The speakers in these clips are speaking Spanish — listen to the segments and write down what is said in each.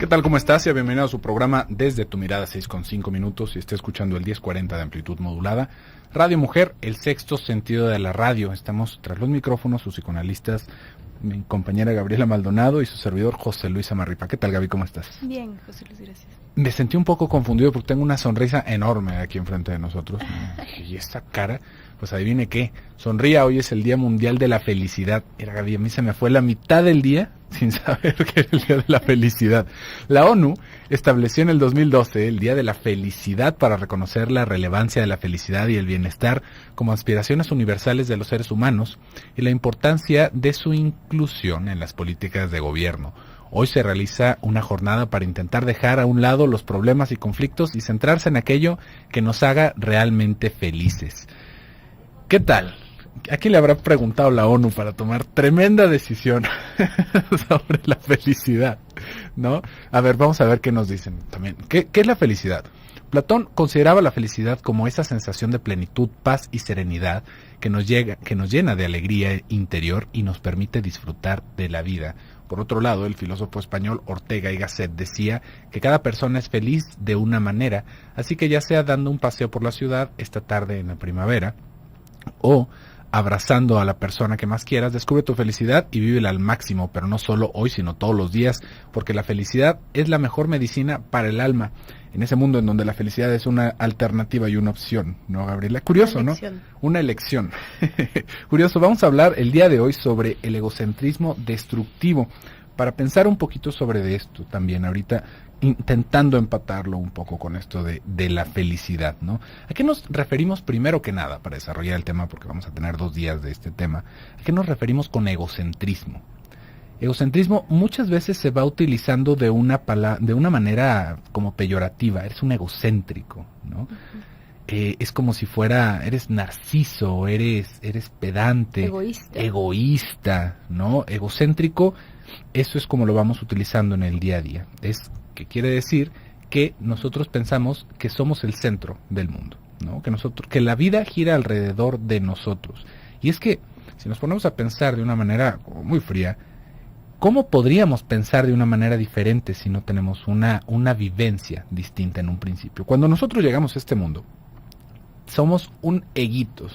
¿qué tal? ¿Cómo estás? Y bienvenido a su programa Desde tu Mirada, 6,5 minutos, y está escuchando el 1040 de amplitud modulada. Radio Mujer, el sexto sentido de la radio. Estamos tras los micrófonos, sus psicoanalistas, mi compañera Gabriela Maldonado y su servidor José Luis Amarripa. ¿Qué tal, Gaby? ¿Cómo estás? Bien, José Luis, gracias. Me sentí un poco confundido porque tengo una sonrisa enorme aquí enfrente de nosotros. Y esta cara, pues adivine qué, sonría, hoy es el Día Mundial de la Felicidad. Era, Gaby, a mí se me fue la mitad del día sin saber que era el Día de la Felicidad. La ONU estableció en el 2012 el Día de la Felicidad para reconocer la relevancia de la felicidad y el bienestar como aspiraciones universales de los seres humanos y la importancia de su inclusión en las políticas de gobierno. Hoy se realiza una jornada para intentar dejar a un lado los problemas y conflictos y centrarse en aquello que nos haga realmente felices. ¿Qué tal? ¿A quién le habrá preguntado la ONU para tomar tremenda decisión sobre la felicidad? ¿No? A ver, vamos a ver qué nos dicen también. ¿Qué es la felicidad? Platón consideraba la felicidad como esa sensación de plenitud, paz y serenidad que nos llena de alegría interior y nos permite disfrutar de la vida. Por otro lado, el filósofo español Ortega y Gasset decía que cada persona es feliz de una manera, así que ya sea dando un paseo por la ciudad esta tarde en la primavera, o abrazando a la persona que más quieras, descubre tu felicidad y vívela al máximo, pero no solo hoy, sino todos los días, porque la felicidad es la mejor medicina para el alma, en ese mundo en donde la felicidad es una alternativa y una opción, ¿no, Gabriela? Curioso, ¿no? Una elección. Curioso, vamos a hablar el día de hoy sobre el egocentrismo destructivo, para pensar un poquito sobre esto también ahorita, intentando empatarlo un poco con esto de la felicidad, ¿no? ¿A qué nos referimos primero que nada para desarrollar el tema? Porque vamos a tener 2 días de este tema. ¿A qué nos referimos con egocentrismo? Egocentrismo muchas veces se va utilizando de una manera como peyorativa. Eres un egocéntrico, ¿no? Uh-huh. Es como si eres narciso, eres pedante, egoísta, ¿no? Egocéntrico, eso es como lo vamos utilizando en el día a día. Que quiere decir que nosotros pensamos que somos el centro del mundo, ¿no? Que la vida gira alrededor de nosotros. Y es que, si nos ponemos a pensar de una manera muy fría, ¿cómo podríamos pensar de una manera diferente si no tenemos una vivencia distinta en un principio? Cuando nosotros llegamos a este mundo, somos un eguito,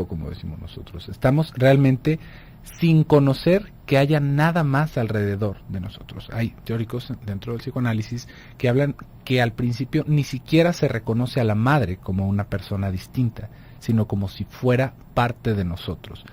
como decimos nosotros. Estamos realmente sin conocer que haya nada más alrededor de nosotros. Hay teóricos dentro del psicoanálisis que hablan que al principio ni siquiera se reconoce a la madre como una persona distinta, sino como si fuera parte de nosotros.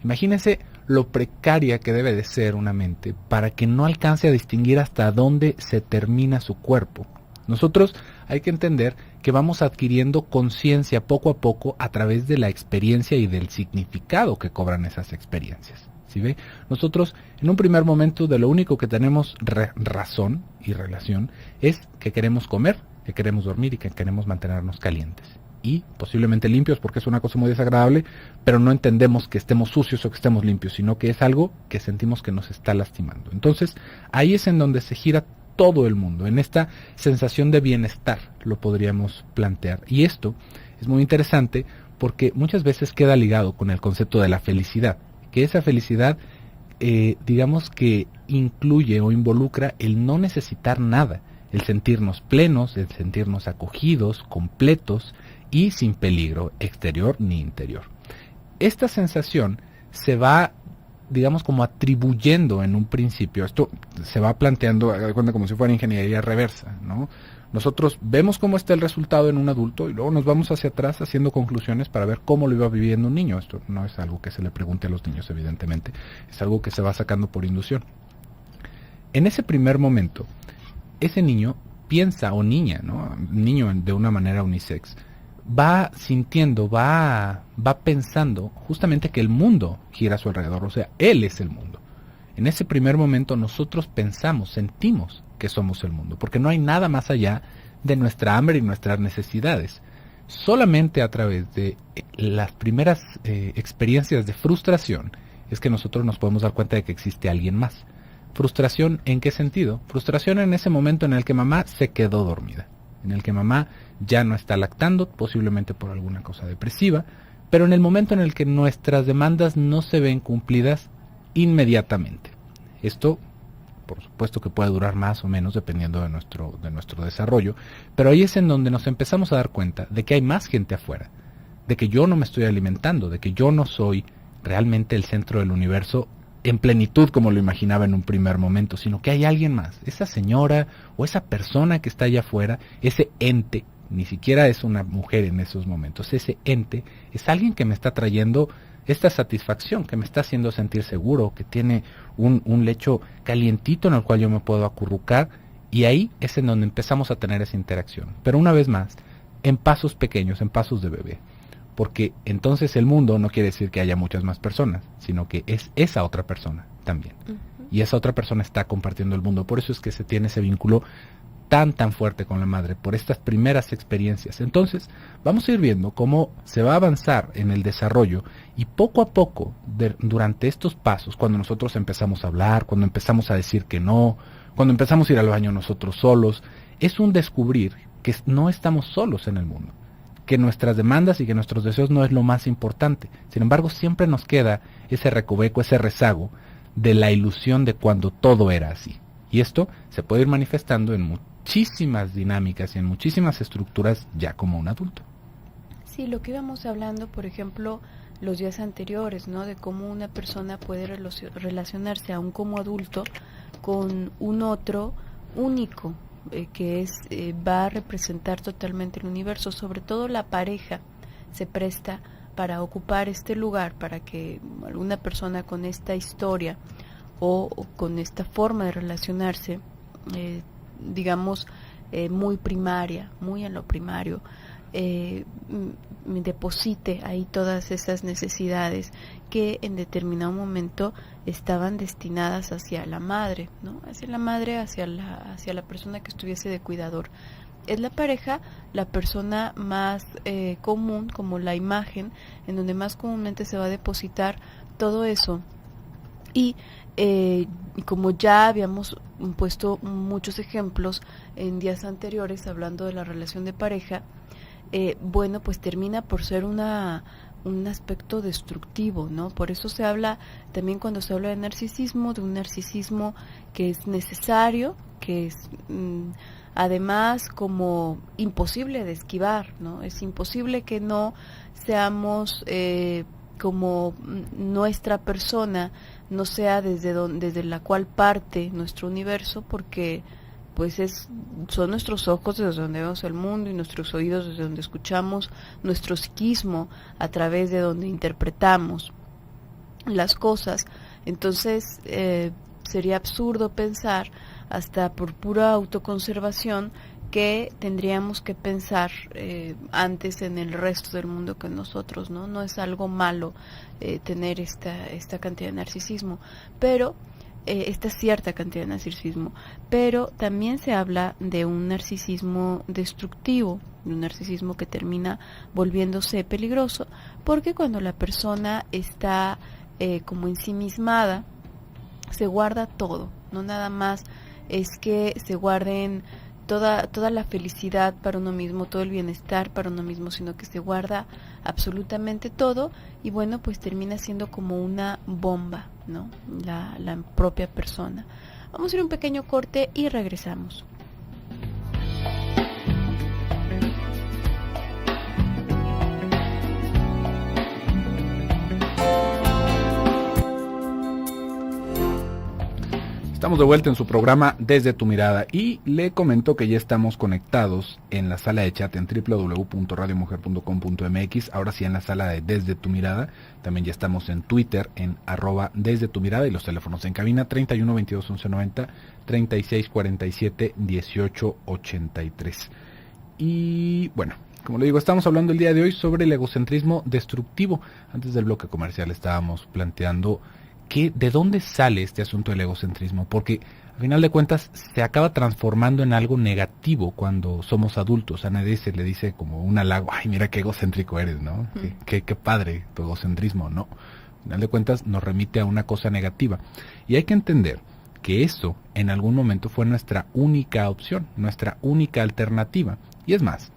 Imagínense lo precaria que debe de ser una mente para que no alcance a distinguir hasta dónde se termina su cuerpo. Nosotros hay que entender que vamos adquiriendo conciencia poco a poco a través de la experiencia y del significado que cobran esas experiencias. ¿Sí ve? Nosotros en un primer momento de lo único que tenemos razón y relación es que queremos comer, que queremos dormir y que queremos mantenernos calientes. Y posiblemente limpios, porque es una cosa muy desagradable, pero no entendemos que estemos sucios o que estemos limpios, sino que es algo que sentimos que nos está lastimando. Entonces, ahí es en donde se gira todo el mundo, en esta sensación de bienestar, lo podríamos plantear. Y esto es muy interesante porque muchas veces queda ligado con el concepto de la felicidad, que esa felicidad, digamos que incluye o involucra el no necesitar nada, el sentirnos plenos, el sentirnos acogidos, completos y sin peligro exterior ni interior. Esta sensación se va, digamos, como atribuyendo en un principio, esto se va planteando, haga de cuenta, como si fuera ingeniería reversa, ¿no? Nosotros vemos cómo está el resultado en un adulto y luego nos vamos hacia atrás haciendo conclusiones para ver cómo lo iba viviendo un niño. Esto no es algo que se le pregunte a los niños, evidentemente, es algo que se va sacando por inducción. En ese primer momento, ese niño piensa, o niña, ¿no? Niño de una manera unisex, va sintiendo, va pensando justamente que el mundo gira a su alrededor, o sea, él es el mundo. En ese primer momento nosotros pensamos, sentimos que somos el mundo, porque no hay nada más allá de nuestra hambre y nuestras necesidades. Solamente a través de las primeras experiencias de frustración es que nosotros nos podemos dar cuenta de que existe alguien más. ¿Frustración en qué sentido? Frustración en ese momento en el que mamá se quedó dormida, en el que mamá ya no está lactando, posiblemente por alguna cosa depresiva, pero en el momento en el que nuestras demandas no se ven cumplidas inmediatamente. Esto por supuesto que puede durar más o menos dependiendo de nuestro desarrollo, pero ahí es en donde nos empezamos a dar cuenta de que hay más gente afuera, de que yo no me estoy alimentando, de que yo no soy realmente el centro del universo en plenitud como lo imaginaba en un primer momento, sino que hay alguien más, esa señora o esa persona que está allá afuera, ese ente, ni siquiera es una mujer en esos momentos, ese ente es alguien que me está trayendo esta satisfacción, que me está haciendo sentir seguro, que tiene un lecho calientito en el cual yo me puedo acurrucar, y ahí es en donde empezamos a tener esa interacción. Pero una vez más, en pasos pequeños, en pasos de bebé, porque entonces el mundo no quiere decir que haya muchas más personas, sino que es esa otra persona también. Y esa otra persona está compartiendo el mundo. Por eso es que se tiene ese vínculo tan fuerte con la madre, por estas primeras experiencias. Entonces, vamos a ir viendo cómo se va a avanzar en el desarrollo y poco a poco, durante estos pasos, cuando nosotros empezamos a hablar, cuando empezamos a decir que no, cuando empezamos a ir al baño nosotros solos, es un descubrir que no estamos solos en el mundo, que nuestras demandas y que nuestros deseos no es lo más importante. Sin embargo, siempre nos queda ese recoveco, ese rezago de la ilusión de cuando todo era así. Y esto se puede ir manifestando en muchísimas dinámicas y en muchísimas estructuras ya como un adulto. Sí, lo que íbamos hablando, por ejemplo, los días anteriores, ¿no? De cómo una persona puede relacionarse aún como adulto con un otro único, que va a representar totalmente el universo. Sobre todo la pareja se presta para ocupar este lugar, para que alguna persona con esta historia o con esta forma de relacionarse, digamos, muy primaria, muy en lo primario, deposite ahí todas esas necesidades que en determinado momento estaban destinadas hacia la madre, ¿no? Hacia la madre, hacia la persona que estuviese de cuidador. Es la pareja la persona más común, como la imagen, en donde más comúnmente se va a depositar todo eso. Y como ya habíamos puesto muchos ejemplos en días anteriores hablando de la relación de pareja, bueno, pues termina por ser un aspecto destructivo, ¿no? Por eso se habla también, cuando se habla de un narcisismo que es necesario, que es además como imposible de esquivar, ¿no? Es imposible que no seamos como nuestra persona no sea desde la cual parte nuestro universo, porque pues son nuestros ojos desde donde vemos el mundo y nuestros oídos desde donde escuchamos, nuestro psiquismo a través de donde interpretamos las cosas. Entonces sería absurdo pensar, hasta por pura autoconservación, que tendríamos que pensar antes en el resto del mundo que nosotros, ¿no? No es algo malo tener esta cantidad de narcisismo, pero esta cierta cantidad de narcisismo, pero también se habla de un narcisismo destructivo, de un narcisismo que termina volviéndose peligroso, porque cuando la persona está como ensimismada, se guarda todo, no nada más es que se guarden toda la felicidad para uno mismo, todo el bienestar para uno mismo, sino que se guarda absolutamente todo, y bueno, pues termina siendo como una bomba, ¿no? La propia persona. Vamos a ir a un pequeño corte y regresamos. Estamos de vuelta en su programa Desde tu Mirada y le comento que ya estamos conectados en la sala de chat en www.radiomujer.com.mx, ahora sí en la sala de Desde tu Mirada. También ya estamos en Twitter en @Desde tu Mirada, y los teléfonos en cabina 31 22 11 90, 36 47 18 83. Y bueno, como le digo, estamos hablando el día de hoy sobre el egocentrismo destructivo. Antes del bloque comercial estábamos planteando ¿de dónde sale este asunto del egocentrismo? Porque al final de cuentas se acaba transformando en algo negativo cuando somos adultos. A nadie se le dice como un halago, ay, mira qué egocéntrico eres, ¿no? Qué padre tu egocentrismo, ¿no? Al final de cuentas nos remite a una cosa negativa. Y hay que entender que eso en algún momento fue nuestra única opción, nuestra única alternativa. Y es más,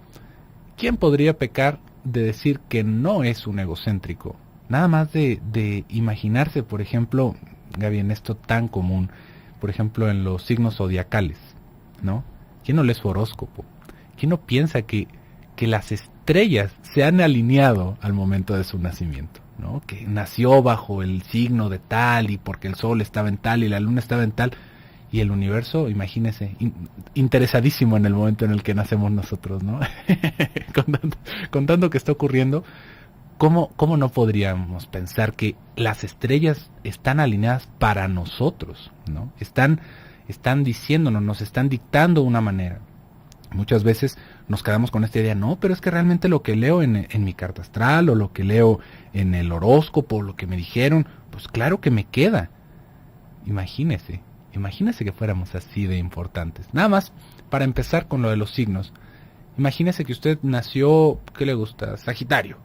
¿quién podría pecar de decir que no es un egocéntrico? Nada más de imaginarse, por ejemplo, Gaby, en esto tan común, por ejemplo, en los signos zodiacales, ¿no? ¿Quién no lee su horóscopo? ¿Quién no piensa que las estrellas se han alineado al momento de su nacimiento, ¿no? Que nació bajo el signo de tal y porque el sol estaba en tal y la luna estaba en tal, y el universo, imagínese, interesadísimo en el momento en el que nacemos nosotros, ¿no? Contando que está ocurriendo, ¿cómo no podríamos pensar que las estrellas están alineadas para nosotros, ¿no? Están diciéndonos, nos están dictando una manera. Muchas veces nos quedamos con esta idea, no, pero es que realmente lo que leo en mi carta astral, o lo que leo en el horóscopo, o lo que me dijeron, pues claro que me queda. Imagínese que fuéramos así de importantes. Nada más, para empezar con lo de los signos, imagínese que usted nació, ¿qué le gusta? Sagitario,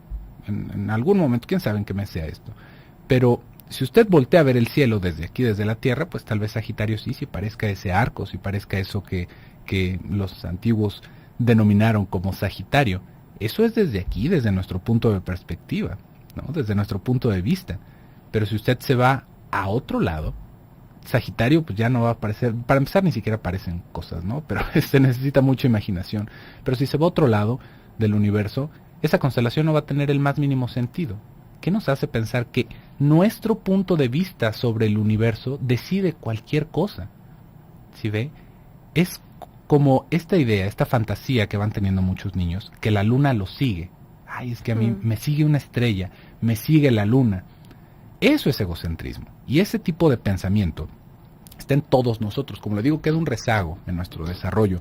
en algún momento, quién sabe en qué mes sea esto, pero si usted voltea a ver el cielo desde aquí, desde la Tierra, pues tal vez Sagitario sí parezca ese arco, sí parezca eso que los antiguos denominaron como Sagitario. Eso es desde aquí, desde nuestro punto de perspectiva, ¿no? Desde nuestro punto de vista. Pero si usted se va a otro lado, Sagitario pues ya no va a aparecer, para empezar ni siquiera aparecen cosas, ¿no? Pero se necesita mucha imaginación. Pero si se va a otro lado del universo, esa constelación no va a tener el más mínimo sentido. ¿Qué nos hace pensar que nuestro punto de vista sobre el universo decide cualquier cosa? ¿Sí ve? Es como esta idea, esta fantasía que van teniendo muchos niños, que la luna los sigue. Ay, es que a mí me sigue una estrella, me sigue la luna. Eso es egocentrismo. Y ese tipo de pensamiento está en todos nosotros. Como le digo, queda un rezago en nuestro desarrollo.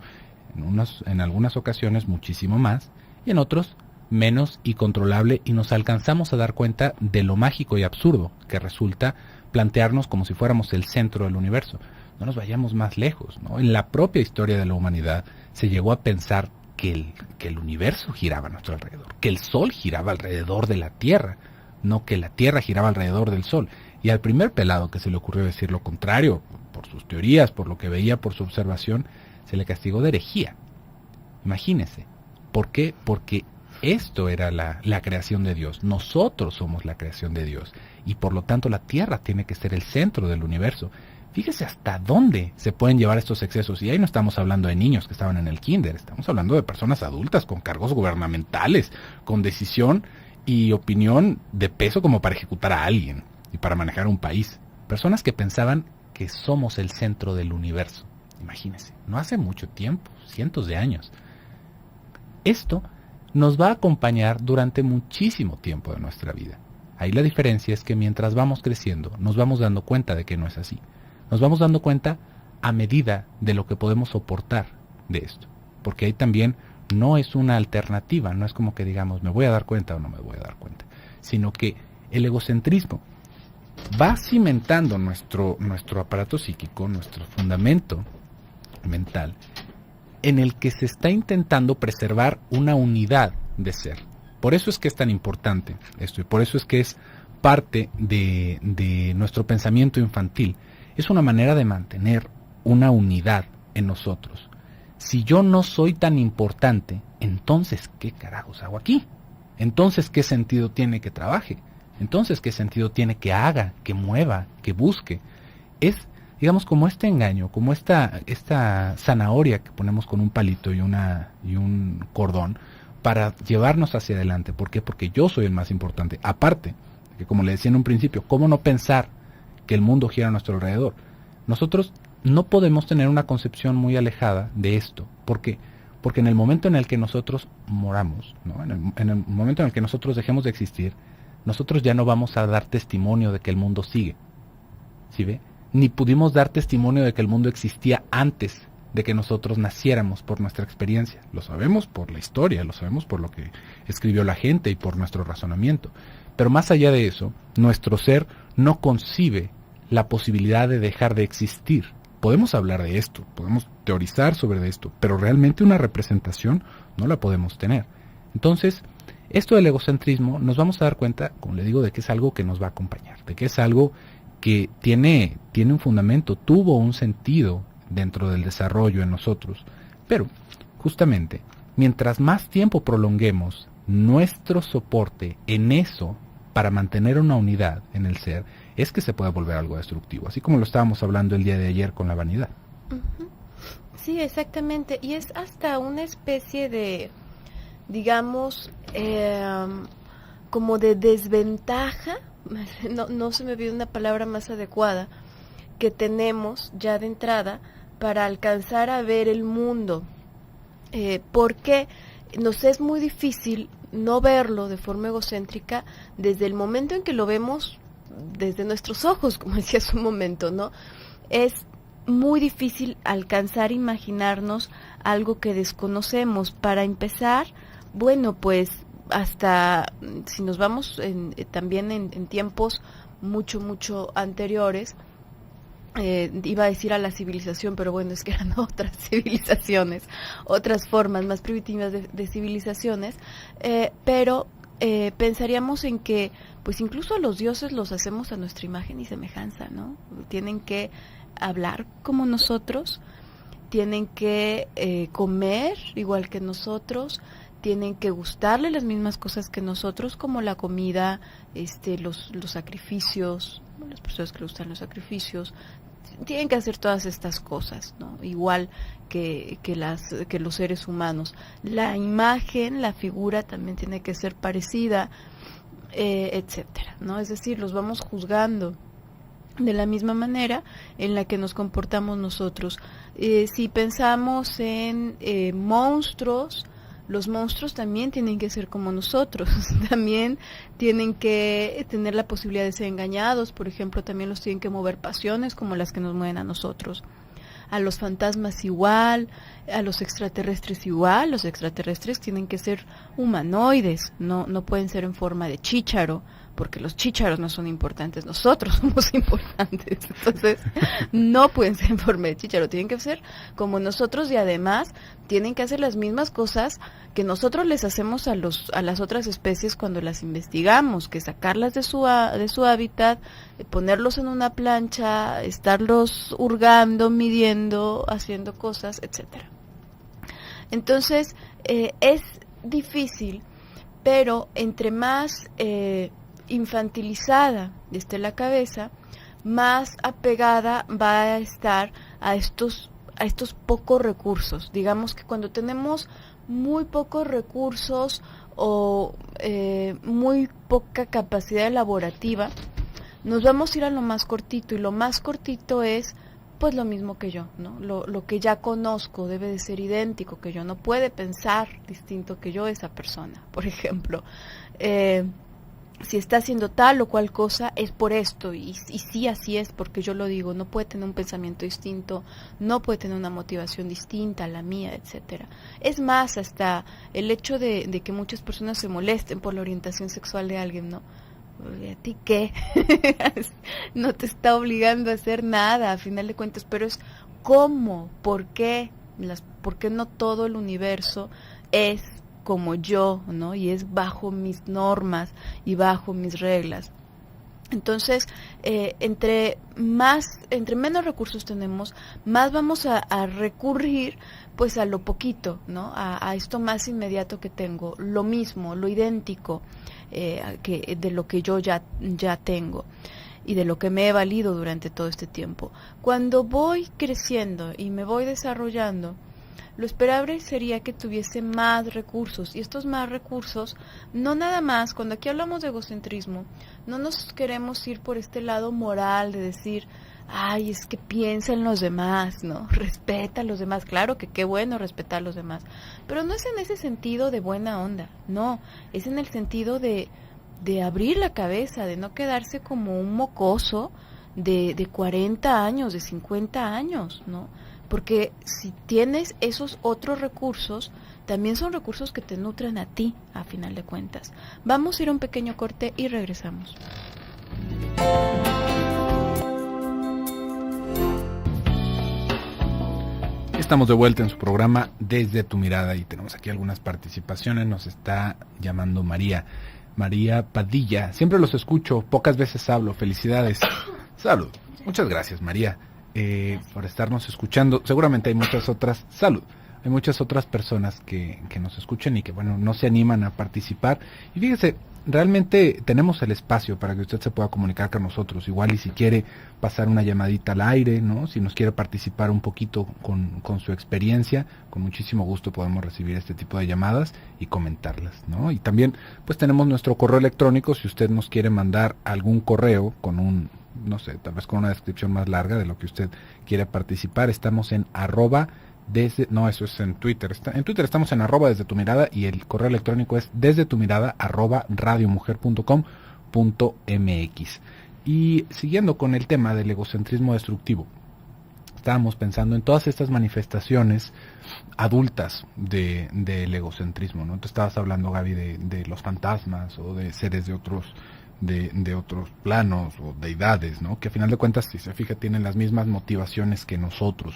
En algunas ocasiones muchísimo más, y en otros menos y controlable, y nos alcanzamos a dar cuenta de lo mágico y absurdo que resulta plantearnos como si fuéramos el centro del universo. No nos vayamos más lejos, ¿no? En la propia historia de la humanidad se llegó a pensar que el universo giraba a nuestro alrededor, que el sol giraba alrededor de la Tierra, no que la Tierra giraba alrededor del sol. Y al primer pelado que se le ocurrió decir lo contrario, por sus teorías, por lo que veía, por su observación, se le castigó de herejía. Imagínese. ¿Por qué? Porque esto era la creación de Dios. Nosotros somos la creación de Dios. Y por lo tanto la Tierra tiene que ser el centro del universo. Fíjese hasta dónde se pueden llevar estos excesos. Y ahí no estamos hablando de niños que estaban en el kinder. Estamos hablando de personas adultas con cargos gubernamentales, con decisión y opinión de peso como para ejecutar a alguien y para manejar un país. Personas que pensaban que somos el centro del universo. Imagínense, no hace mucho tiempo, cientos de años. Esto nos va a acompañar durante muchísimo tiempo de nuestra vida. Ahí la diferencia es que mientras vamos creciendo, nos vamos dando cuenta de que no es así. Nos vamos dando cuenta a medida de lo que podemos soportar de esto. Porque ahí también no es una alternativa, no es como que digamos, me voy a dar cuenta o no me voy a dar cuenta. Sino que el egocentrismo va cimentando nuestro aparato psíquico, nuestro fundamento mental, en el que se está intentando preservar una unidad de ser. Por eso es que es tan importante esto, y por eso es que es parte de nuestro pensamiento infantil. Es una manera de mantener una unidad en nosotros. Si yo no soy tan importante, entonces, ¿qué carajos hago aquí? Entonces, ¿qué sentido tiene que trabaje? Entonces, ¿qué sentido tiene que haga, que mueva, que busque? Es, digamos, como este engaño, como esta zanahoria que ponemos con un palito y un cordón para llevarnos hacia adelante. ¿Por qué? Porque yo soy el más importante. Aparte, que como le decía en un principio, ¿cómo no pensar que el mundo gira a nuestro alrededor? Nosotros no podemos tener una concepción muy alejada de esto. ¿Por qué? Porque en el momento en el que nosotros moramos, ¿no? en el momento en el que nosotros dejemos de existir, nosotros ya no vamos a dar testimonio de que el mundo sigue. ¿Sí ve? Ni pudimos dar testimonio de que el mundo existía antes de que nosotros naciéramos por nuestra experiencia. Lo sabemos por la historia, lo sabemos por lo que escribió la gente y por nuestro razonamiento. Pero más allá de eso, nuestro ser no concibe la posibilidad de dejar de existir. Podemos hablar de esto, podemos teorizar sobre esto, pero realmente una representación no la podemos tener. Entonces, esto del egocentrismo nos vamos a dar cuenta, como le digo, de que es algo que nos va a acompañar, de que es algo que tiene un fundamento, tuvo un sentido dentro del desarrollo en nosotros. Pero, justamente, mientras más tiempo prolonguemos nuestro soporte en eso para mantener una unidad en el ser, es que se puede volver algo destructivo, así como lo estábamos hablando el día de ayer con la vanidad. Uh-huh. Sí, exactamente, y es hasta una especie de, digamos, como de desventaja, no se me viene una palabra más adecuada, que tenemos ya de entrada para alcanzar a ver el mundo, porque nos es muy difícil no verlo de forma egocéntrica desde el momento en que lo vemos desde nuestros ojos, como decía hace un momento, ¿no? Es muy difícil alcanzar a imaginarnos algo que desconocemos. Para empezar, bueno, pues hasta si nos vamos también en tiempos mucho anteriores, iba a decir a la civilización, pero bueno, es que eran otras civilizaciones, otras formas más primitivas de civilizaciones, pero pensaríamos en que pues incluso a los dioses los hacemos a nuestra imagen y semejanza, ¿no? Tienen que hablar como nosotros, tienen que comer igual que nosotros, tienen que gustarle las mismas cosas que nosotros, como la comida, los sacrificios, las personas que le gustan los sacrificios, tienen que hacer todas estas cosas, ¿no? Igual que los seres humanos. La imagen, la figura también tiene que ser parecida, etcétera, ¿no? Es decir, los vamos juzgando de la misma manera en la que nos comportamos nosotros. Si pensamos en monstruos, los monstruos también tienen que ser como nosotros, también tienen que tener la posibilidad de ser engañados, por ejemplo, también los tienen que mover pasiones como las que nos mueven a nosotros. A los fantasmas igual, a los extraterrestres igual, los extraterrestres tienen que ser humanoides, no pueden ser en forma de chícharo, porque los chícharos no son importantes, nosotros somos importantes, entonces no pueden ser en forma de chícharo, tienen que ser como nosotros y además tienen que hacer las mismas cosas que nosotros les hacemos a las otras especies cuando las investigamos, que sacarlas de su hábitat, ponerlos en una plancha, estarlos hurgando, midiendo, haciendo cosas, etcétera. Entonces es difícil, pero entre más infantilizada esté la cabeza, más apegada va a estar a estos pocos recursos. Digamos que cuando tenemos muy pocos recursos o muy poca capacidad elaborativa, nos vamos a ir a lo más cortito, y lo más cortito es pues lo mismo que yo, ¿no? Lo que ya conozco debe de ser idéntico que yo, no puede pensar distinto que yo esa persona. Por ejemplo, si está haciendo tal o cual cosa es por esto, y sí, así es porque yo lo digo, no puede tener un pensamiento distinto, no puede tener una motivación distinta a la mía, etcétera. Es más, hasta el hecho de que muchas personas se molesten por la orientación sexual de alguien, ¿no? ¿A ti qué? No te está obligando a hacer nada, a final de cuentas, pero es cómo, por qué no todo el universo es como yo, ¿no? Y es bajo mis normas y bajo mis reglas. Entonces, entre menos recursos tenemos, más vamos a recurrir pues a lo poquito, ¿no? A esto más inmediato que tengo, lo mismo, lo idéntico que de lo que yo ya tengo y de lo que me he valido durante todo este tiempo. Cuando voy creciendo y me voy desarrollando, lo esperable sería que tuviese más recursos, y estos más recursos, no nada más, cuando aquí hablamos de egocentrismo, no nos queremos ir por este lado moral de decir, ay, es que piensa en los demás, ¿no? Respeta a los demás, claro que qué bueno respetar a los demás, pero no es en ese sentido de buena onda, no, es en el sentido de abrir la cabeza, de no quedarse como un mocoso de 40 años, de 50 años, ¿no? Porque si tienes esos otros recursos, también son recursos que te nutren a ti, a final de cuentas. Vamos a ir a un pequeño corte y regresamos. Estamos de vuelta en su programa Desde tu Mirada y tenemos aquí algunas participaciones. Nos está llamando María Padilla. Siempre los escucho, pocas veces hablo. Felicidades. Salud. Muchas gracias, María. Por estarnos escuchando. Seguramente hay muchas otras. Salud. hay muchas otras personas que nos escuchan y que, bueno, no se animan a participar. Y fíjese, realmente tenemos el espacio para que usted se pueda comunicar con nosotros. Igual y si quiere pasar una llamadita al aire, ¿no? Si nos quiere participar un poquito con su experiencia, con muchísimo gusto podemos recibir este tipo de llamadas y comentarlas, ¿no? Y también, pues tenemos nuestro correo electrónico, si usted nos quiere mandar algún correo con un, no sé, tal vez con una descripción más larga de lo que usted quiere participar. Estamos en eso es en Twitter. En Twitter estamos en @desde tu mirada y el correo electrónico es desde tu mirada @radiomujer.com.mx. Y siguiendo con el tema del egocentrismo destructivo, estábamos pensando en todas estas manifestaciones adultas del egocentrismo, ¿no? Te estabas hablando, Gaby, de los fantasmas o de seres de otros planos o deidades, ¿no? Que a final de cuentas, si se fija, tienen las mismas motivaciones que nosotros,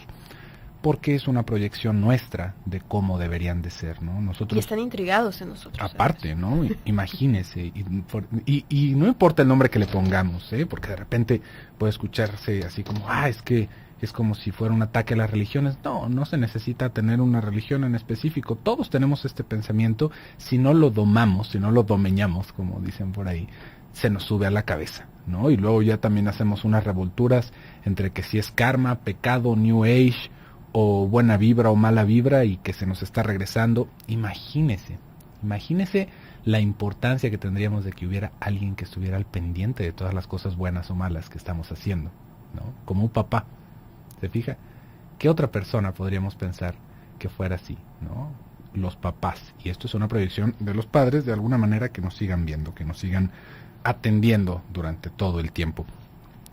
porque es una proyección nuestra de cómo deberían de ser, ¿no? Nosotros, y están intrigados en nosotros. Aparte, ¿no? Imagínese, y no importa el nombre que le pongamos, porque de repente puede escucharse así como, es que es como si fuera un ataque a las religiones. No se necesita tener una religión en específico. Todos tenemos este pensamiento. Si no lo domamos, si no lo domeñamos, como dicen por ahí, se nos sube a la cabeza, ¿no? Y luego ya también hacemos unas revolturas entre que si es karma, pecado, New Age, o buena vibra o mala vibra, y que se nos está regresando. Imagínese la importancia que tendríamos de que hubiera alguien que estuviera al pendiente de todas las cosas buenas o malas que estamos haciendo, ¿no? Como un papá. ¿Se fija? ¿Qué otra persona podríamos pensar que fuera así, ¿no? Los papás. Y esto es una proyección de los padres, de alguna manera, que nos sigan viendo, que nos sigan atendiendo durante todo el tiempo.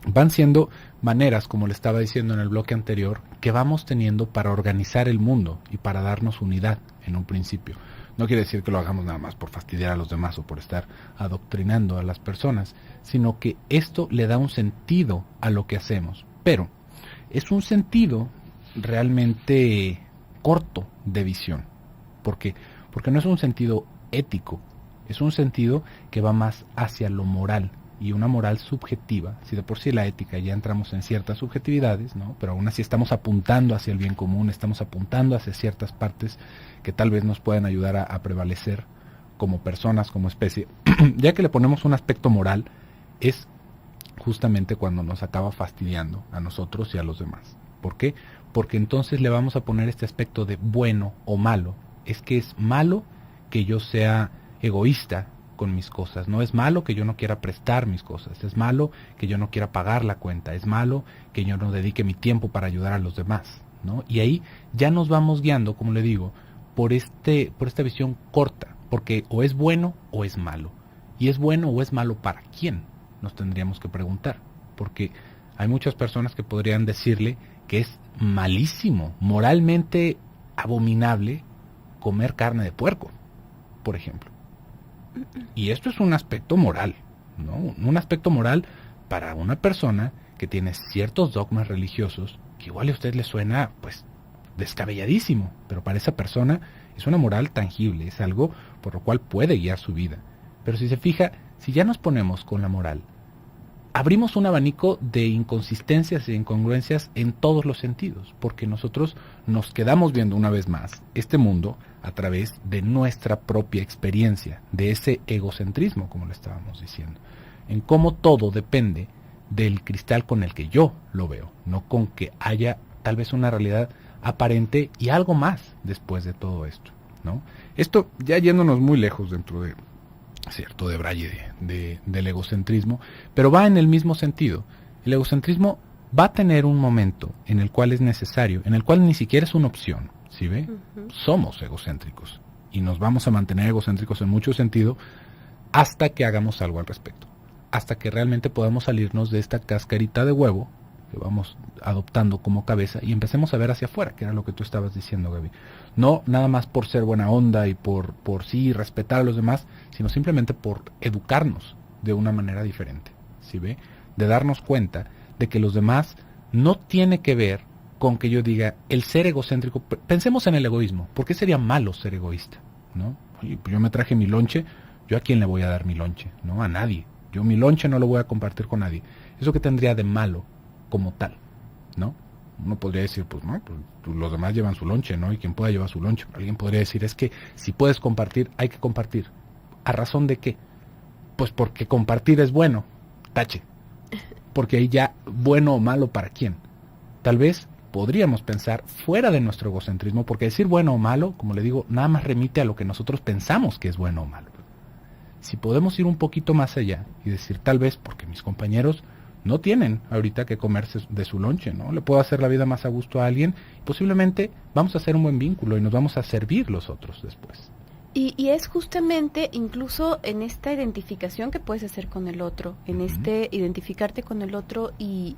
Van siendo maneras, como le estaba diciendo en el bloque anterior, que vamos teniendo para organizar el mundo y para darnos unidad en un principio. No quiere decir que lo hagamos nada más por fastidiar a los demás o por estar adoctrinando a las personas, sino que esto le da un sentido a lo que hacemos. Pero es un sentido realmente corto de visión. ¿Por qué? Porque no es un sentido ético, es un sentido que va más hacia lo moral, y una moral subjetiva. Si de por sí la ética ya entramos en ciertas subjetividades, ¿no? Pero aún así estamos apuntando hacia el bien común, estamos apuntando hacia ciertas partes que tal vez nos puedan ayudar a prevalecer como personas, como especie. Ya que le ponemos un aspecto moral, es justamente cuando nos acaba fastidiando a nosotros y a los demás. ¿Por qué? Porque entonces le vamos a poner este aspecto de bueno o malo. Es que es malo que yo sea egoísta con mis cosas, no es malo que yo no quiera prestar mis cosas, es malo que yo no quiera pagar la cuenta, es malo que yo no dedique mi tiempo para ayudar a los demás, ¿no? Y ahí ya nos vamos guiando, como le digo, por esta visión corta, porque o es bueno o es malo. ¿Y es bueno o es malo para quién? Nos tendríamos que preguntar, porque hay muchas personas que podrían decirle que es malísimo, moralmente abominable comer carne de puerco, por ejemplo. Y esto es un aspecto moral, ¿no? Un aspecto moral para una persona que tiene ciertos dogmas religiosos que igual a usted le suena, pues, descabelladísimo, pero para esa persona es una moral tangible, es algo por lo cual puede guiar su vida. Pero si se fija, si ya nos ponemos con la moral, abrimos un abanico de inconsistencias e incongruencias en todos los sentidos, porque nosotros nos quedamos viendo una vez más este mundo a través de nuestra propia experiencia, de ese egocentrismo, como le estábamos diciendo, en cómo todo depende del cristal con el que yo lo veo, no con que haya tal vez una realidad aparente y algo más después de todo esto, ¿no? Esto ya yéndonos muy lejos dentro de cierto debraye del egocentrismo, pero va en el mismo sentido. El egocentrismo va a tener un momento en el cual es necesario, en el cual ni siquiera es una opción, ¿sí ve? Uh-huh. Somos egocéntricos y nos vamos a mantener egocéntricos en mucho sentido hasta que hagamos algo al respecto, hasta que realmente podamos salirnos de esta cascarita de huevo que vamos adoptando como cabeza y empecemos a ver hacia afuera, que era lo que tú estabas diciendo, Gaby. No nada más por ser buena onda y por sí respetar a los demás, sino simplemente por educarnos de una manera diferente, ¿sí ve? De darnos cuenta de que los demás no tiene que ver con que yo diga el ser egocéntrico. Pensemos en el egoísmo. ¿Por qué sería malo ser egoísta? ¿No? Oye, pues yo me traje mi lonche, ¿yo a quién le voy a dar mi lonche? No, a nadie. Yo mi lonche no lo voy a compartir con nadie. ¿Eso qué tendría de malo como tal? ¿No? Uno podría decir, pues no, pues, los demás llevan su lonche, ¿no? Y quien pueda llevar su lonche. Alguien podría decir, es que si puedes compartir, hay que compartir. ¿A razón de qué? Pues porque compartir es bueno. Tache. Porque ahí ya, bueno o malo, ¿para quién? Tal vez podríamos pensar fuera de nuestro egocentrismo, porque decir bueno o malo, como le digo, nada más remite a lo que nosotros pensamos que es bueno o malo. Si podemos ir un poquito más allá y decir, tal vez porque mis compañeros no tienen ahorita que comerse de su lonche, ¿no? Le puedo hacer la vida más a gusto a alguien, y posiblemente vamos a hacer un buen vínculo y nos vamos a servir los otros después. Y es justamente incluso en esta identificación que puedes hacer con el otro, en este identificarte con el otro y,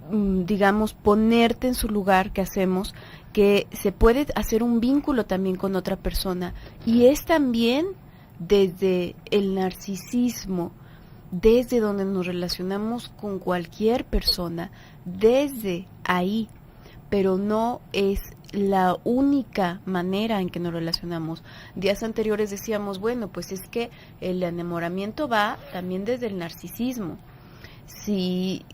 digamos, ponerte en su lugar que hacemos, que se puede hacer un vínculo también con otra persona. Y es también desde el narcisismo, desde donde nos relacionamos con cualquier persona, desde ahí, pero no es la única manera en que nos relacionamos. Días anteriores decíamos, bueno, pues es que el enamoramiento va también desde el narcisismo. Si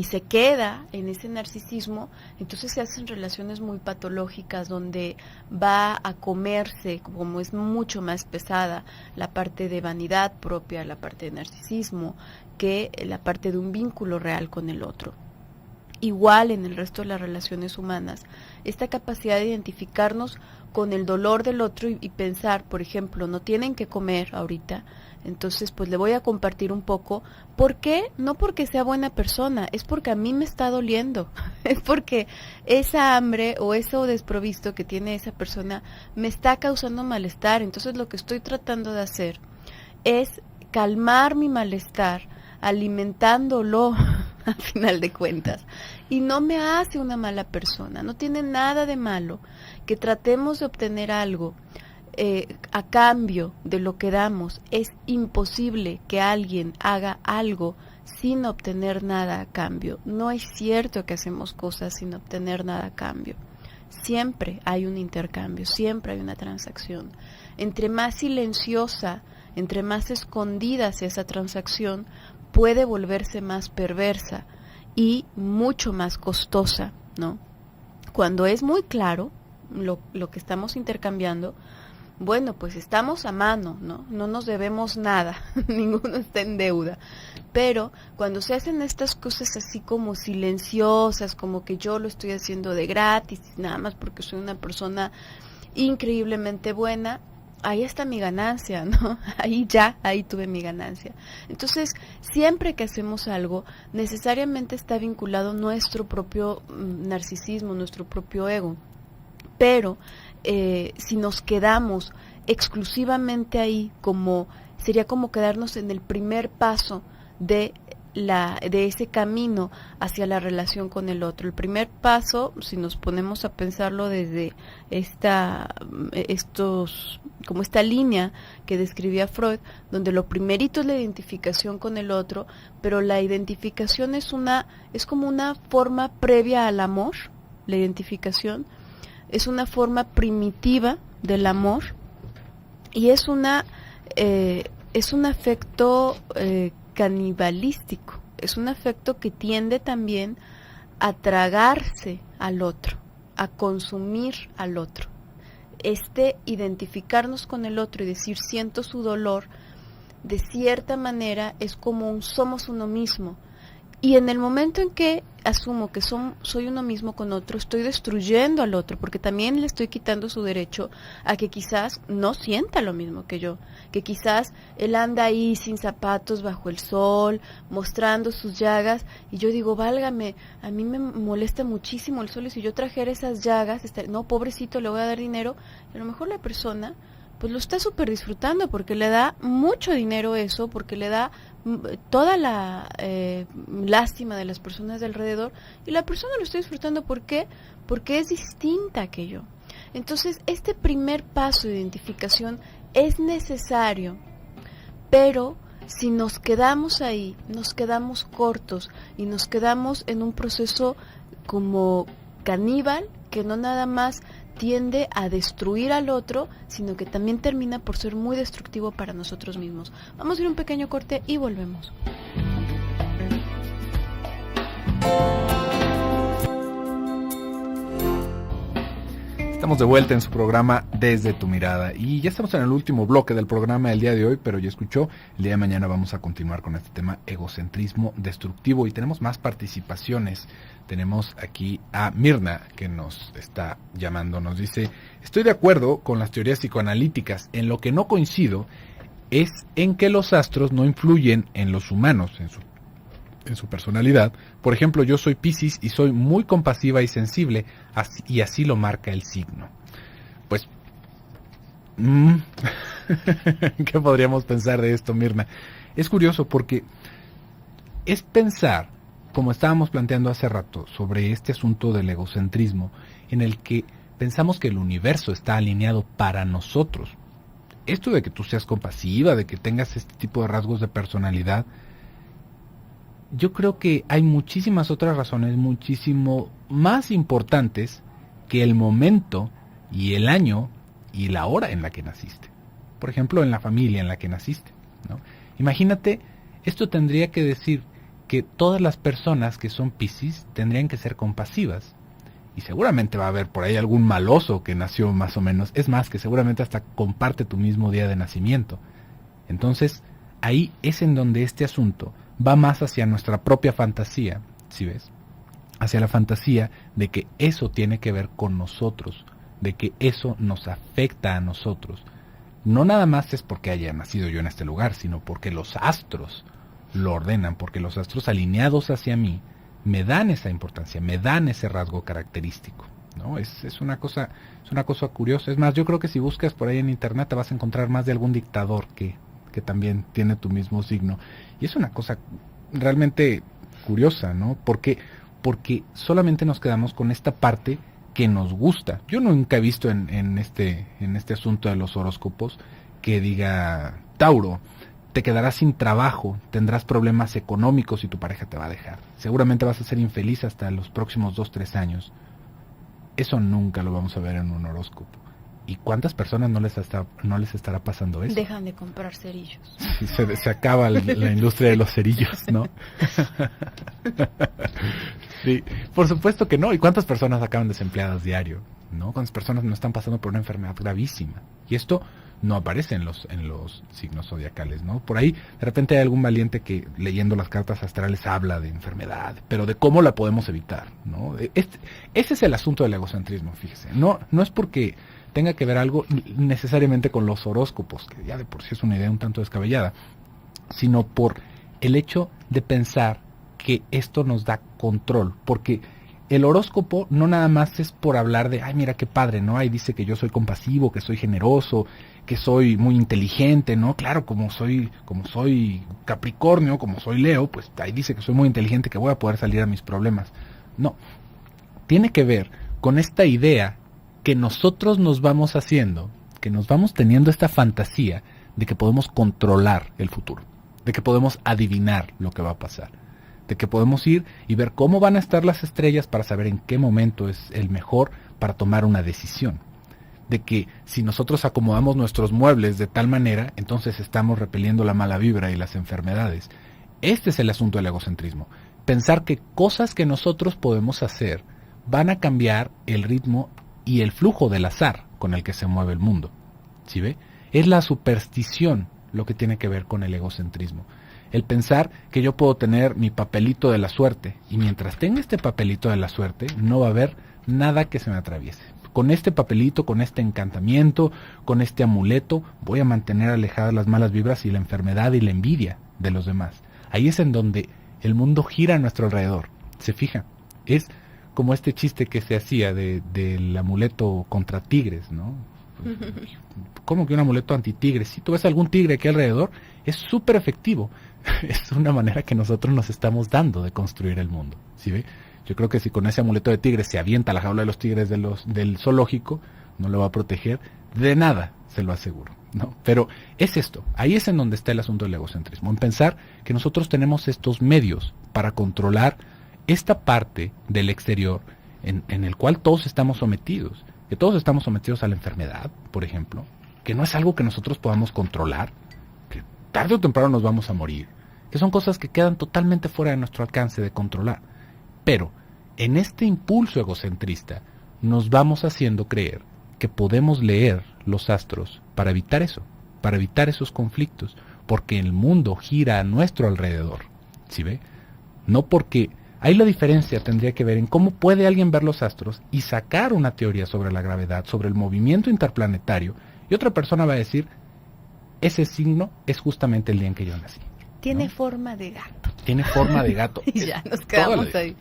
se queda en ese narcisismo, entonces se hacen relaciones muy patológicas donde va a comerse, como es mucho más pesada, la parte de vanidad propia, la parte de narcisismo, que la parte de un vínculo real con el otro. Igual en el resto de las relaciones humanas, esta capacidad de identificarnos con el dolor del otro y pensar, por ejemplo, no tienen que comer ahorita, entonces pues le voy a compartir un poco. ¿Por qué? No porque sea buena persona, es porque a mí me está doliendo, es porque esa hambre o eso desprovisto que tiene esa persona me está causando malestar. Entonces lo que estoy tratando de hacer es calmar mi malestar, alimentándolo al final de cuentas, y no me hace una mala persona. No tiene nada de malo que tratemos de obtener algo a cambio de lo que damos. Es imposible que alguien haga algo sin obtener nada a cambio. No es cierto que hacemos cosas sin obtener nada a cambio. Siempre hay un intercambio, siempre hay una transacción. Entre más silenciosa, entre más escondida sea esa transacción, puede volverse más perversa y mucho más costosa, ¿no? Cuando es muy claro lo que estamos intercambiando, bueno, pues estamos a mano, ¿no? No nos debemos nada, ninguno está en deuda. Pero cuando se hacen estas cosas así como silenciosas, como que yo lo estoy haciendo de gratis, nada más porque soy una persona increíblemente buena, ahí está mi ganancia, ¿no? Ahí tuve mi ganancia. Entonces, siempre que hacemos algo, necesariamente está vinculado nuestro propio narcisismo, nuestro propio ego. Pero si nos quedamos exclusivamente ahí, sería como quedarnos en el primer paso de ese camino hacia la relación con el otro. El primer paso, si nos ponemos a pensarlo desde como esta línea que describía Freud, donde lo primerito es la identificación con el otro, pero la identificación es como una forma previa al amor. La identificación es una forma primitiva del amor y es un afecto canibalístico, es un afecto que tiende también a tragarse al otro, a consumir al otro. Identificarnos con el otro y decir siento su dolor, de cierta manera es como somos uno mismo. Y en el momento en que asumo que soy uno mismo con otro, estoy destruyendo al otro, porque también le estoy quitando su derecho a que quizás no sienta lo mismo que yo, que quizás él anda ahí sin zapatos bajo el sol, mostrando sus llagas, y yo digo, válgame, a mí me molesta muchísimo el sol, y si yo trajera esas llagas, no, pobrecito, le voy a dar dinero, y a lo mejor la persona pues lo está súper disfrutando, porque le da mucho dinero eso, porque le da toda la lástima de las personas de alrededor, y la persona lo está disfrutando. ¿Por qué? Porque es distinta que yo. Entonces, este primer paso de identificación es necesario, pero si nos quedamos ahí, nos quedamos cortos y nos quedamos en un proceso como caníbal, que no nada más tiende a destruir al otro, sino que también termina por ser muy destructivo para nosotros mismos. Vamos a ir a un pequeño corte y volvemos. Estamos de vuelta en su programa Desde tu Mirada y ya estamos en el último bloque del programa del día de hoy, pero ya escuchó, el día de mañana vamos a continuar con este tema egocentrismo destructivo y tenemos más participaciones. Tenemos aquí a Mirna que nos está llamando, nos dice: estoy de acuerdo con las teorías psicoanalíticas, en lo que no coincido es en que los astros no influyen en los humanos, en su personalidad. Por ejemplo, yo soy Piscis y soy muy compasiva y sensible, y así lo marca el signo. Pues, ¿qué podríamos pensar de esto, Mirna? Es curioso porque es pensar, como estábamos planteando hace rato, sobre este asunto del egocentrismo, en el que pensamos que el universo está alineado para nosotros. Esto de que tú seas compasiva, de que tengas este tipo de rasgos de personalidad, yo creo que hay muchísimas otras razones muchísimo más importantes que el momento y el año y la hora en la que naciste. Por ejemplo, en la familia en la que naciste, ¿no? Imagínate, esto tendría que decir que todas las personas que son Piscis tendrían que ser compasivas. Y seguramente va a haber por ahí algún maloso que nació más o menos. Es más, que seguramente hasta comparte tu mismo día de nacimiento. Entonces, ahí es en donde este asunto va más hacia nuestra propia fantasía, ¿sí ves? Hacia la fantasía de que eso tiene que ver con nosotros, de que eso nos afecta a nosotros. No nada más es porque haya nacido yo en este lugar, sino porque los astros lo ordenan, porque los astros alineados hacia mí me dan esa importancia, me dan ese rasgo característico, ¿no? Es una cosa curiosa. Es más, yo creo que si buscas por ahí en internet te vas a encontrar más de algún dictador que también tiene tu mismo signo. Y es una cosa realmente curiosa, ¿no? Porque solamente nos quedamos con esta parte que nos gusta. Yo nunca he visto en este asunto de los horóscopos que diga: Tauro, te quedarás sin trabajo, tendrás problemas económicos y tu pareja te va a dejar. Seguramente vas a ser infeliz hasta los próximos 2-3 años. Eso nunca lo vamos a ver en un horóscopo. ¿Y cuántas personas no les estará pasando eso? Dejan de comprar cerillos. Sí, se acaba la industria de los cerillos, ¿no? Sí, por supuesto que no. ¿Y cuántas personas acaban desempleadas diario? ¿No? ¿Cuántas personas no están pasando por una enfermedad gravísima? Y esto no aparece en los signos zodiacales, ¿no? Por ahí, de repente hay algún valiente que leyendo las cartas astrales habla de enfermedad, pero de cómo la podemos evitar, ¿no? Ese es el asunto del egocentrismo, fíjese. No es porque tenga que ver algo necesariamente con los horóscopos, que ya de por sí es una idea un tanto descabellada, sino por el hecho de pensar que esto nos da control, porque el horóscopo no nada más es por hablar de, ay, mira qué padre, ¿no? Ahí dice que yo soy compasivo, que soy generoso, que soy muy inteligente, ¿no? Claro, como soy Capricornio, como soy Leo, pues ahí dice que soy muy inteligente, que voy a poder salir a mis problemas. No, tiene que ver con esta idea que nosotros nos vamos haciendo, que nos vamos teniendo esta fantasía de que podemos controlar el futuro, de que podemos adivinar lo que va a pasar, de que podemos ir y ver cómo van a estar las estrellas para saber en qué momento es el mejor para tomar una decisión, de que si nosotros acomodamos nuestros muebles de tal manera, entonces estamos repeliendo la mala vibra y las enfermedades. Este es el asunto del egocentrismo, pensar que cosas que nosotros podemos hacer van a cambiar el ritmo y el flujo del azar con el que se mueve el mundo. ¿Sí ve? Es la superstición lo que tiene que ver con el egocentrismo. El pensar que yo puedo tener mi papelito de la suerte y mientras tenga este papelito de la suerte no va a haber nada que se me atraviese. Con este papelito, con este encantamiento, con este amuleto, voy a mantener alejadas las malas vibras y la enfermedad y la envidia de los demás. Ahí es en donde el mundo gira a nuestro alrededor. ¿Se fija? Es como este chiste que se hacía del amuleto contra tigres, ¿no? ¿Cómo que un amuleto anti-tigres? Si tú ves algún tigre aquí alrededor, es súper efectivo. Es una manera que nosotros nos estamos dando de construir el mundo, ¿sí ve? Yo creo que si con ese amuleto de tigres se avienta a la jaula de los tigres del zoológico, no lo va a proteger de nada, se lo aseguro, ¿no? Pero es esto, ahí es en donde está el asunto del egocentrismo, en pensar que nosotros tenemos estos medios para controlar esta parte del exterior en el cual todos estamos sometidos, que todos estamos sometidos a la enfermedad, por ejemplo, que no es algo que nosotros podamos controlar, que tarde o temprano nos vamos a morir, que son cosas que quedan totalmente fuera de nuestro alcance de controlar. Pero en este impulso egocentrista nos vamos haciendo creer que podemos leer los astros para evitar eso, para evitar esos conflictos, porque el mundo gira a nuestro alrededor, ¿sí ve? No porque... Ahí la diferencia tendría que ver en cómo puede alguien ver los astros y sacar una teoría sobre la gravedad, sobre el movimiento interplanetario, y otra persona va a decir, ese signo es justamente el día en que yo nací. Tiene ¿no? forma de gato. Tiene forma de gato. Y ya nos quedamos ahí.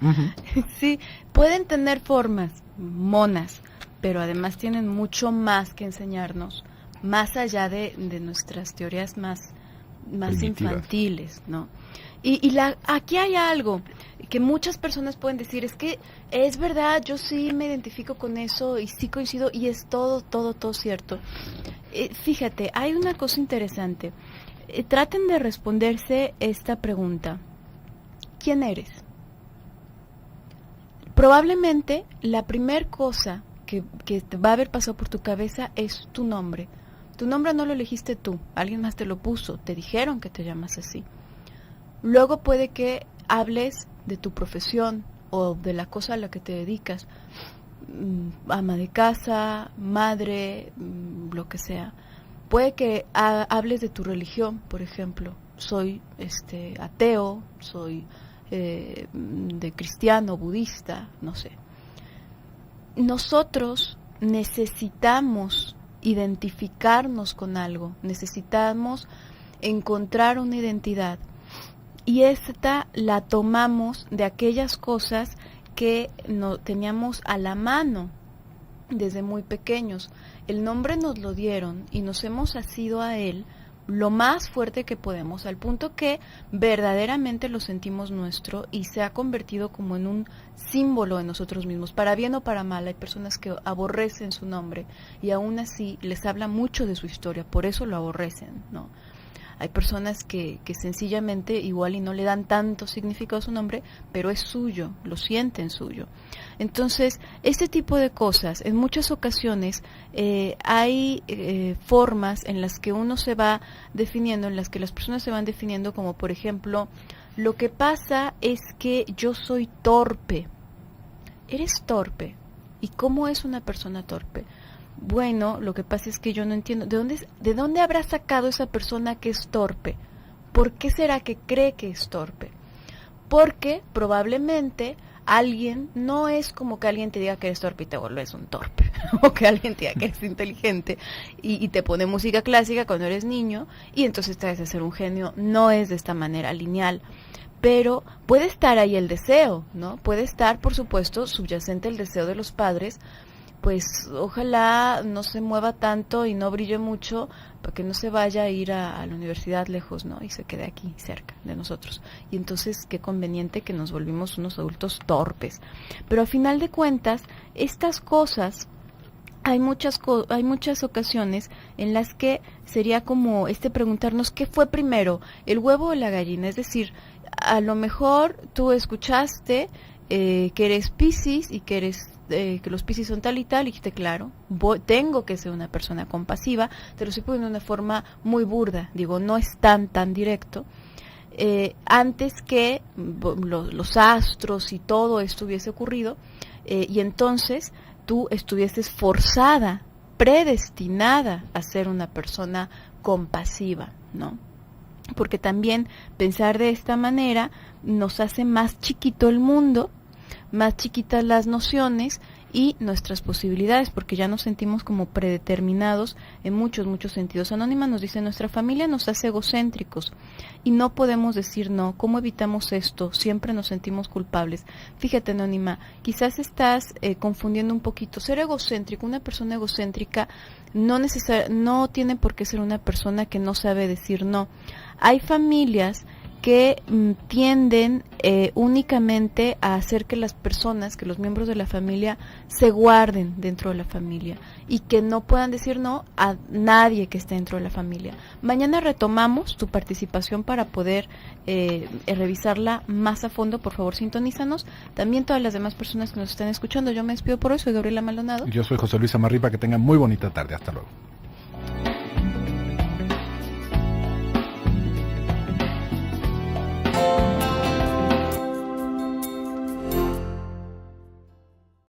Sí, pueden tener formas monas, pero además tienen mucho más que enseñarnos, más allá de nuestras teorías más infantiles, ¿no? Aquí hay algo que muchas personas pueden decir, es que es verdad, yo sí me identifico con eso y sí coincido y es todo cierto. Fíjate, hay una cosa interesante. Traten de responderse esta pregunta. ¿Quién eres? Probablemente la primer cosa que te va a haber pasado por tu cabeza es tu nombre. Tu nombre no lo elegiste tú, alguien más te lo puso, te dijeron que te llamas así. Luego puede que hables de tu profesión o de la cosa a la que te dedicas, ama de casa, madre, lo que sea. Puede que hables de tu religión, por ejemplo, soy ateo, soy de cristiano, budista, no sé. Nosotros necesitamos identificarnos con algo, necesitamos encontrar una identidad. Y esta la tomamos de aquellas cosas que no teníamos a la mano desde muy pequeños. El nombre nos lo dieron y nos hemos asido a él lo más fuerte que podemos, al punto que verdaderamente lo sentimos nuestro y se ha convertido como en un símbolo en nosotros mismos, para bien o para mal. Hay personas que aborrecen su nombre y aún así les habla mucho de su historia, por eso lo aborrecen, ¿no? Hay personas que sencillamente igual y no le dan tanto significado a su nombre, pero es suyo, lo sienten suyo. Entonces, este tipo de cosas, en muchas ocasiones hay formas en las que uno se va definiendo, en las que las personas se van definiendo, como por ejemplo, lo que pasa es que yo soy torpe. ¿Eres torpe? ¿Y cómo es una persona torpe? Bueno, lo que pasa es que yo no entiendo, ¿de dónde habrá sacado esa persona que es torpe? ¿Por qué será que cree que es torpe? Porque probablemente alguien, no es como que alguien te diga que eres torpe y te vuelves un torpe, o que alguien te diga que eres inteligente y te pone música clásica cuando eres niño y entonces te vas a ser un genio. No es de esta manera lineal. Pero puede estar ahí el deseo, ¿no? Puede estar, por supuesto, subyacente el deseo de los padres, pues ojalá no se mueva tanto y no brille mucho para que no se vaya a ir a la universidad lejos, ¿no? Y se quede aquí cerca de nosotros. Y entonces qué conveniente que nos volvimos unos adultos torpes. Pero a final de cuentas, estas cosas, hay muchas ocasiones en las que sería como preguntarnos qué fue primero, el huevo o la gallina. Es decir, a lo mejor tú escuchaste que eres Piscis y que los Piscis son tal y tal, y dijiste, claro, tengo que ser una persona compasiva. Te lo estoy poniendo de una forma muy burda, digo, no es tan directo. Antes que los astros y todo esto hubiese ocurrido, y entonces tú estuvieses forzada, predestinada a ser una persona compasiva, ¿no? Porque también pensar de esta manera nos hace más chiquito el mundo, más chiquitas las nociones y nuestras posibilidades, porque ya nos sentimos como predeterminados en muchos sentidos. Anónima nos dice, nuestra familia nos hace egocéntricos y no podemos decir no. ¿Cómo evitamos esto? Siempre nos sentimos culpables. Fíjate, Anónima, quizás estás confundiendo un poquito. Ser egocéntrico, una persona egocéntrica no tiene por qué ser una persona que no sabe decir no. Hay familias que tienden únicamente a hacer que las personas, que los miembros de la familia se guarden dentro de la familia y que no puedan decir no a nadie que esté dentro de la familia. Mañana retomamos tu participación para poder revisarla más a fondo. Por favor, sintonízanos. También todas las demás personas que nos están escuchando. Yo me despido por hoy. Soy Gabriela Maldonado. Yo soy José Luis Amarripa. Que tengan muy bonita tarde. Hasta luego.